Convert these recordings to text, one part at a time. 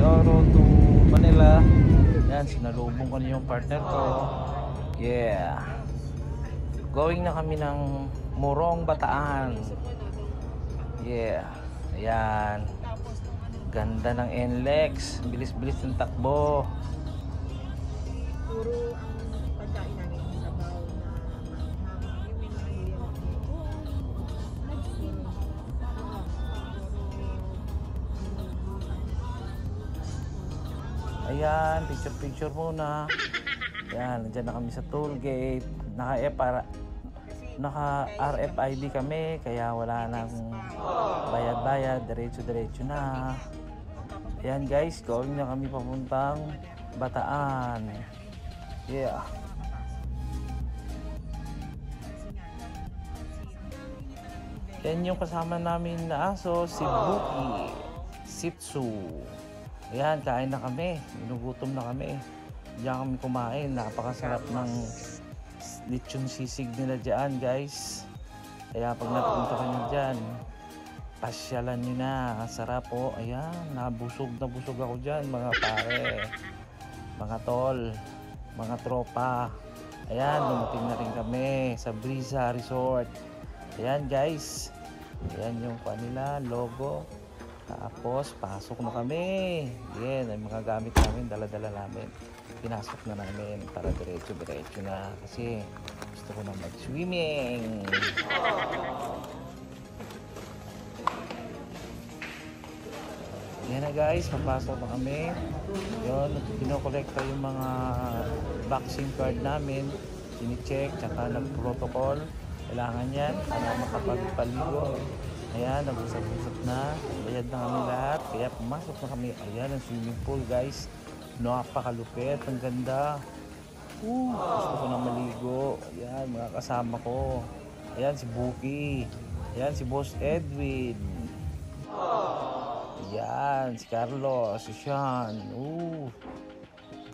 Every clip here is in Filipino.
Mindoro to Manila. Yan, sinalubong ko na yung partner ko. Yeah. Going na kami ng Morong, Bataan. Yeah. Ayan. Ganda ng NLEX. Bilis-bilis ng takbo. Puro ang pagkain namin sabaw na maanghang. Yung may Ayan, picture muna. Ayan, nandiyan na kami sa toll gate. Naka RFID kami, kaya wala nang bayad-bayad, diretso-diretso na. Ayan guys, going na kami papuntang Bataan. Yeah. Yan yung kasama namin na aso, si Buki, Shih Tzu. Ayan, kain na kami. Inugutom na kami. Diyan kami kumain. Napakasarap ng lechon sisig nila dyan, guys. Kaya pag napunta ka nyo dyan, pasyalan nyo na. Ang sarap po. Ayan, nabusog ako dyan, mga pare, mga tol, mga tropa. Ayan, dumating na rin kami sa Brisa Resort. Ayan, guys. Ayan yung kanila, logo. Tapos, pasok na kami. Yan, ang mga gamit namin, dala-dala namin. Pinasok na namin para diretso-diretso na. Kasi gusto ko na mag-swimming. Yan na guys, papasok na kami. Yun, pinokolekta yung mga vaccine card namin. Sini-check, tsaka ng protocol. Kailangan yan para makapagpaligo. Ayan, nag-usap-usap na. Bayad na kami lahat. Kaya pumasok na kami. Ayan, ang swimming pool guys. Napakalupit. Ang ganda. Gusto ko na maligo. Ayan, mga kasama ko. Ayan, si Buki. Ayan, si Boss Edwin. Ayan, si Carlos. Si Sean.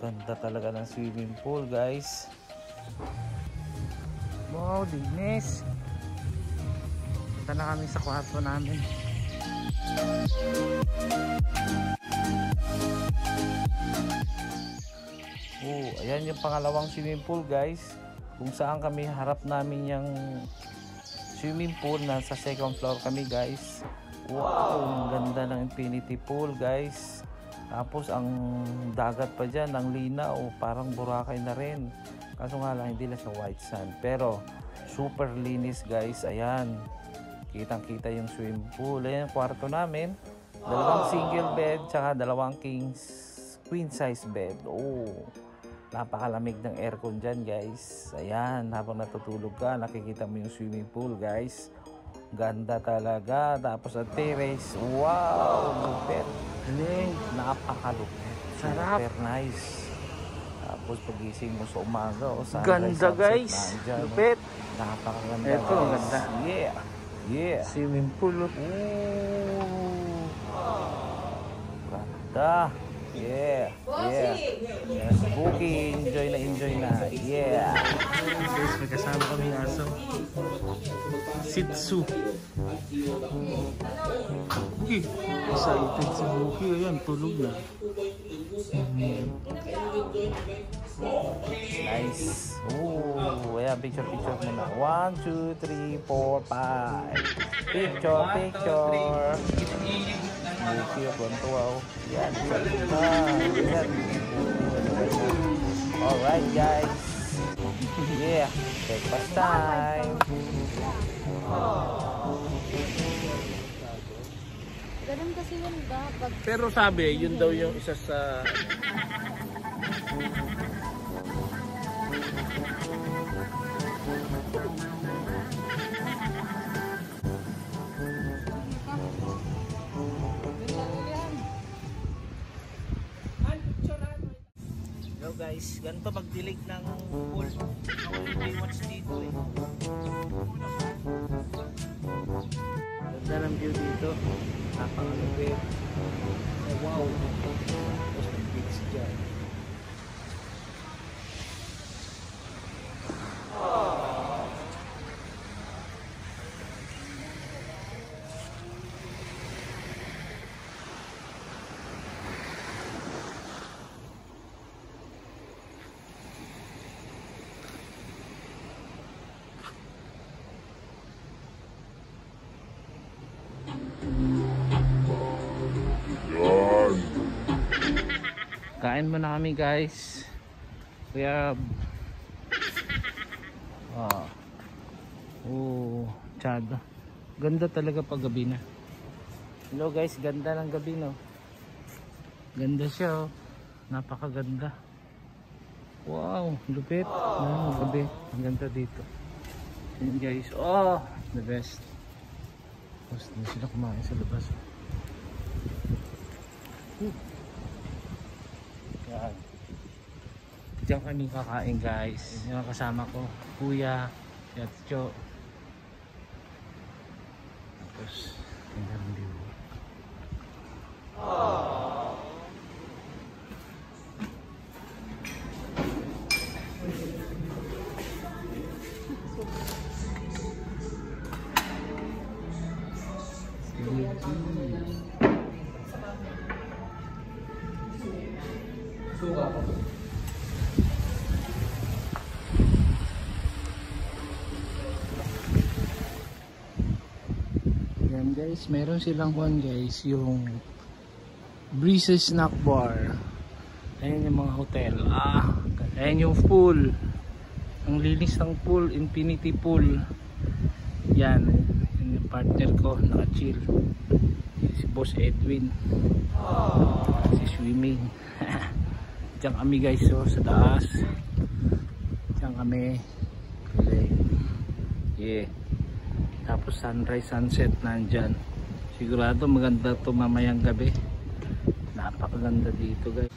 Ganda talaga ng swimming pool guys. Wow, dinis. Punta na kami sa kwarto namin. Ayan yung pangalawang swimming pool guys. Kung saan kami, harap namin yung swimming pool. Nasa second floor kami guys. Wow, ang ganda ng infinity pool guys. Tapos ang dagat pa dyan, ang linaw, parang Boracay na rin. Kaso nga lang, hindi na siya white sand. Pero super linis guys. Ayan, kitang-kita yung swimming pool. Ayan, kwarto namin. Dalawang single bed, tsaka dalawang queen size bed. Napakalamig ng aircon dyan guys. Ayan, habang natutulog ka, nakikita mo yung swimming pool guys. Ganda talaga. Tapos ang terrace. Wow, lupit. Napakalupit. Sarap. Super nice. Tapos pagising mo sa umaga, ganda guys. Lupit. Napakaganda. Ito, ang ganda. Yeah. Swimming pool. Ganda. Yeah. Yes, Buki. Enjoy na. Yeah. Guys, may kasama kami ng aso. Shih Tzu. Buki. Excited si Buki. Ayan, tulog na. Nice. Ayan, picture muna. 1, 2, 3, 4, 5. Picture. Buki, wow. Yan, yan. Alright guys. Yeah, breakfast time. Ganun kasi yun ba? Pero sabi, yun daw yung isa sa... Hello guys, ganito magdilig ng pool. Ako yung Baywatch dito eh. Ganda ng view dito. Napakalupit. Wow! Tapos may beach dyan. Kain muna kami guys. We have Chad. Ganda talaga pag gabi na. Hello guys, ganda ng gabi no. Ganda siya oh. Napakaganda. Wow, lupit. Gabi. Ang ganda dito. Yun guys. Oh, the best. Tapos na sila kumain sa labas. Yan. Diyan kami kakain guys. Yung kasama ko, kuya, si Atcho. Tapos, ganda ng view. Yan guys, meron silang one guys, yung Breezes Snack Bar. Ayan yung mga hotel. Ayan yung pool. Ang linis ng pool, infinity pool. Yan, yung partner ko, naka-chill. Si Boss Edwin. Si swimming. Diyan kami guys, so, sa taas. Diyan kami. Yeah. Tapos sunrise, sunset nandyan. Sigurado maganda to mamayang gabi. Napakaganda dito guys.